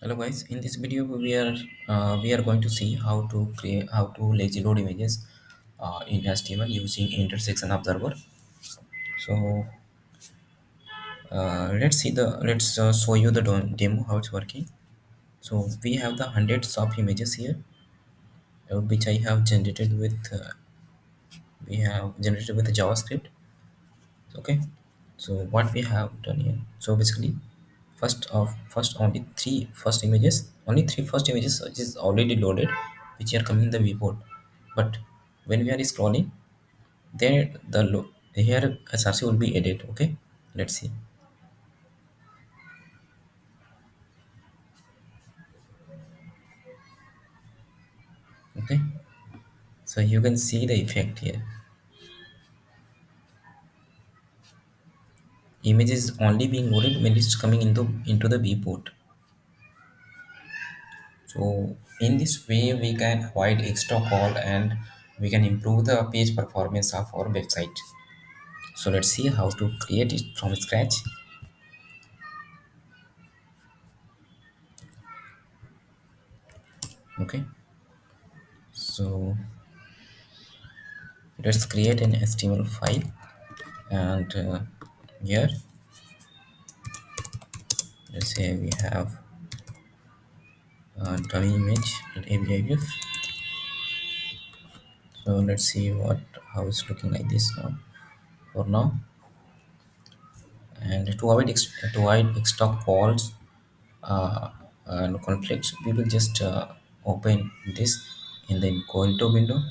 Hello guys, in this video we are going to see how to lazy load images in HTML using intersection observer. So let's show you the demo how it's working. So we have the hundreds of images here, which I have generated with JavaScript. Okay, so what we have done here, so basically first only three first images which is already loaded, which are coming in the viewport. But when we are scrolling there, here src will be added. Okay, let's see. Okay, so you can see the effect here. Image is only being loaded when it's coming into the viewport. So in this way we can avoid extra call and we can improve the page performance of our website. So let's see how to create it from scratch. Okay, so let's create an HTML file, and here let's say we have a dummy image and abif. So let's see how it's looking like this now for now. And to avoid extra calls uh, and conflicts, we will just open this and then go into window.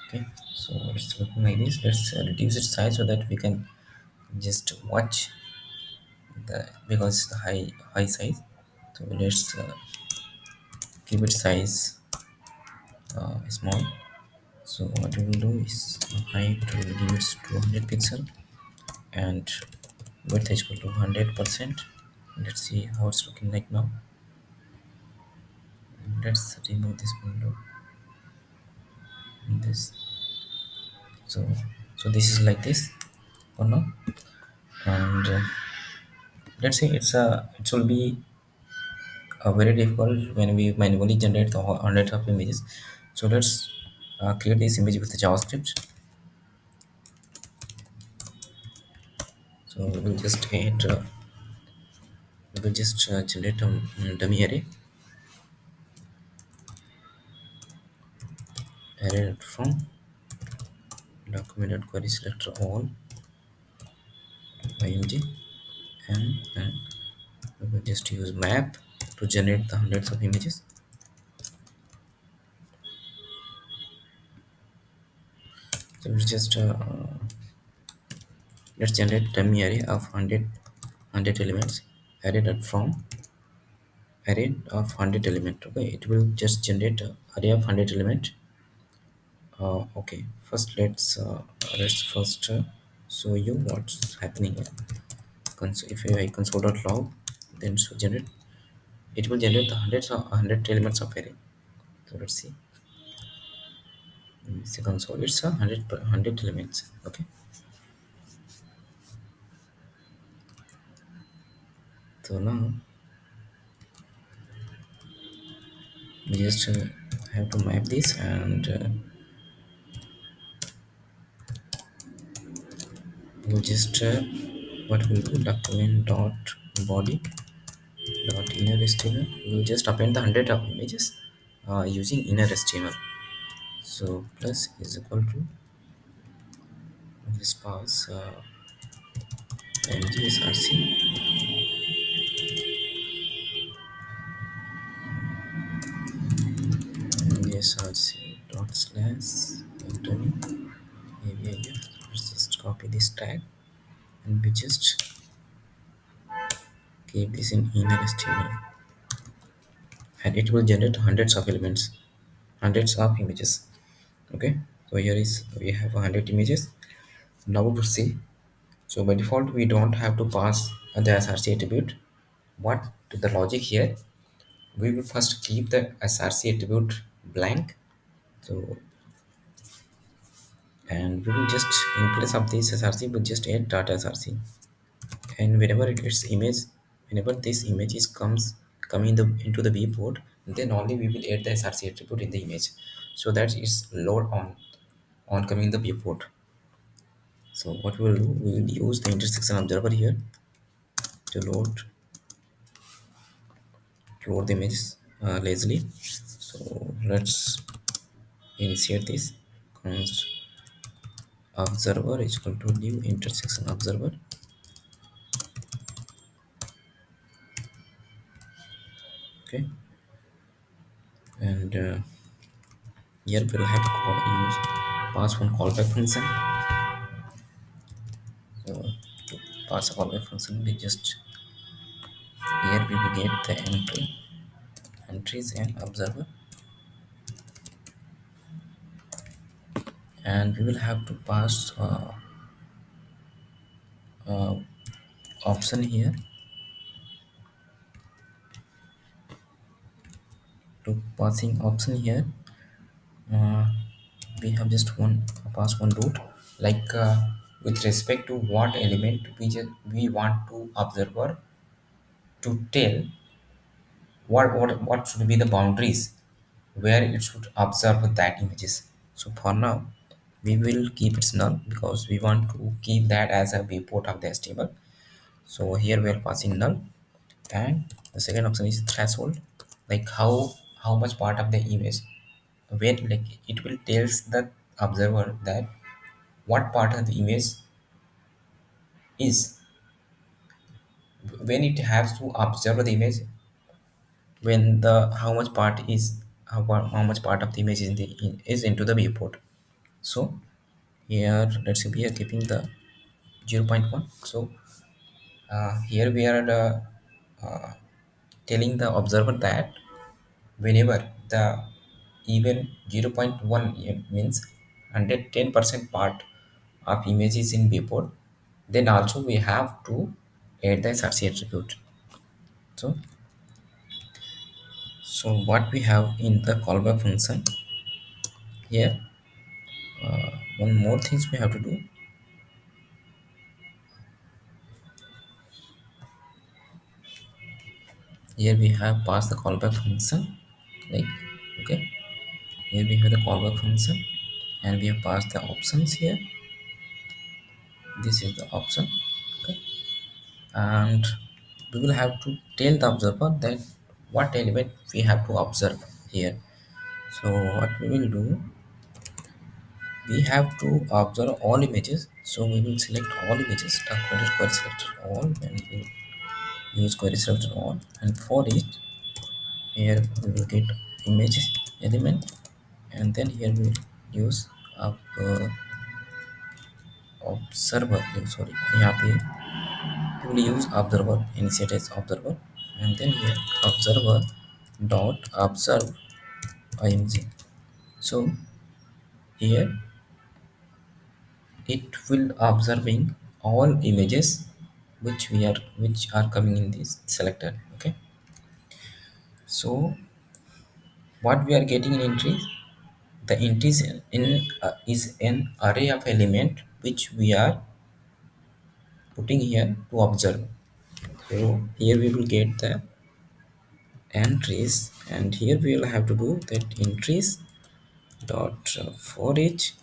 Okay, so it's looking like this. Let's reduce its size so that we can just watch the, because it's the high size. So let's keep its size small. So what we will do is height we will give it 200 pixel and width is equal to 100%. Let's see how it's looking like now. Let's remove this window. This, so this is like this for now. And let's say it will be very difficult when we manually generate the hundreds of images. So let's create this image with the JavaScript. So we will just generate a dummy array from document query selector all img, and then we will just use map to generate the hundreds of images. So let's generate dummy array of 100 elements, array of 100 element. Okay, it will just generate array of 100 element. Okay, let's first show you what's happening here. If I console.log, then so generate, it will generate the hundreds of 100 elements of array. So let's see. It's a console, it's a 100 elements. Okay, so now we just have to map this, and we'll just what we'll do, document dot body dot inner html. We'll just append the 100 of images using inner html. So plus is equal to this pass mgsrc mgsrc dot slash dummy avif. Let's just copy this tag and we just keep this in inner html, and it will generate hundreds of elements, hundreds of images. Okay, so here is we have 100 images. Now to see, so by default we don't have to pass the src attribute. What the logic here, we will first keep the src attribute blank. So and we will just in place of this src we'll just add dot src, and whenever it gets image whenever this image is coming into the viewport, then only we will add the src attribute in the image, so that it's load on coming the viewport. So what we will do, we will use the intersection observer here to load the images lazily. So let's initiate this. Const observer is equal to new intersection observer. Okay, and here we'll have to use pass one callback function. So to pass a callback function, we just here we will get the entries and observer, and we will have to pass uh, option here. To passing option here, uh, we have just one pass one root, like with respect to what element we want to observer to tell what should be the boundaries where it should observe that images. So for now we will keep it null because we want to keep that as a viewport of the HTML. So here we are passing null, and the second option is threshold, like how much part of the image, when like it will tells the observer that what part of the image is, when it has to observe the image, when the how much part is how much part of the image is is into the viewport. So here let's say we are keeping the 0.1. So here we are uh, telling the observer that whenever the even 0.1 means 110% part of image is in viewport, then also we have to add the src attribute. So what we have in the callback function here, one more things we have to do. Here we have passed the callback function, like, okay, here we have the callback function, and we have passed the options here. This is the option. Okay, and we will have to tell the observer that what element we have to observe here. So what we will do, we have to observe all images, so we will select all images, the query selector all, and we use query selector all, and for each, here we will get image element, and then here we will use up observer, sorry, यहाँ पे we will use observer, initiate as observer, and then here observer dot observe img. So here it will observing all images which are coming in this selector. Okay, so what we are getting in entries, the entries in is an array of element which we are putting here to observe. So here we will get the entries, and here we will have to do that entries dot for each,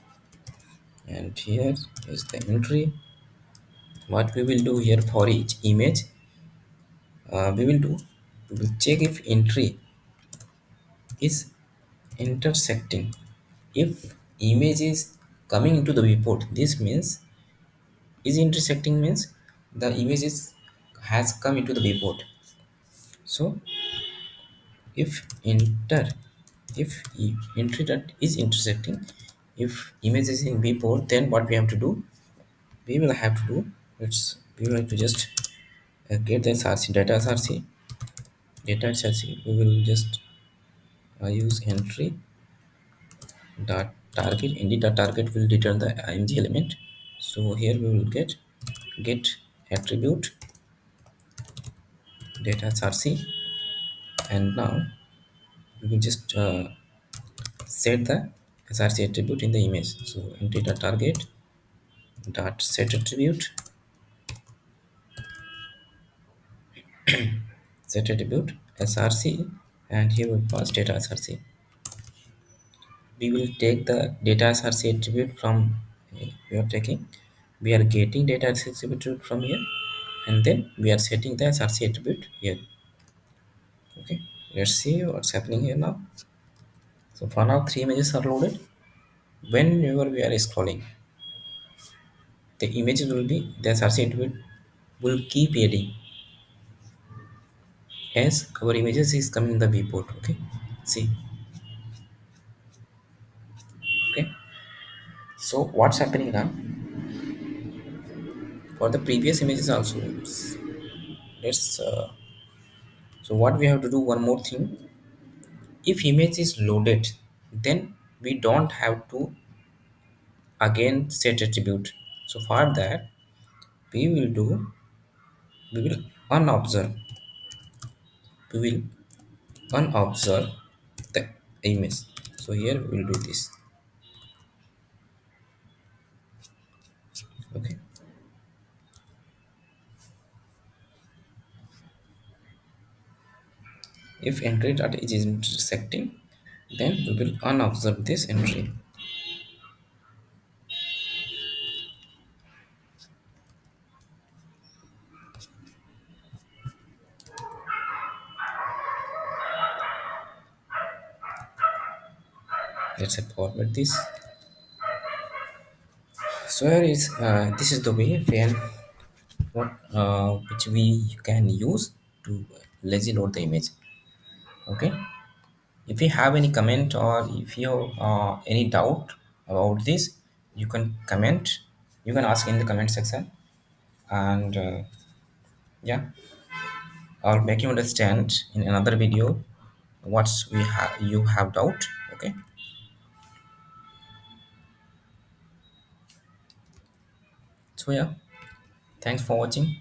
and here is the entry. What we will do here, for each image, we will check if entry is intersecting. If image is coming into the viewport, this means is intersecting means the image is has come into the viewport. So if enter if entry that is intersecting, if image is in viewport, then what we have to do, we will have to do, we will have to just get the src data src. We will just use entry dot target, indeed the target will return the img element. So here we will get attribute data src, and now we will just set the src attribute in the image. So entry dot target dot set attribute, set attribute src, and here we pass data src. We will take the data src attribute from we are taking, we are getting data src attribute from here, and then we are setting the src attribute here. Okay, let's see what's happening here now. So for now, three images are loaded. Whenever we are scrolling, the images will be the src attribute will keep adding as our images is coming in the viewport. Okay, see. Okay, so what's happening now for the previous images also? Let's so what we have to do, one more thing. If image is loaded, then we don't have to again set attribute. So for that, we will do, we will unobserve, we will unobserve the image. So here we will do this. Okay, if entry data is intersecting, then we will unobserve this entry. Let's forward this. So here is this is the way when what which we can use to lazy load the image. Okay, if you have any comment or if you have any doubt about this, you can comment, you can ask in the comment section, and yeah, I'll make you understand in another video what's we have you have doubt. Okay, so yeah, thanks for watching.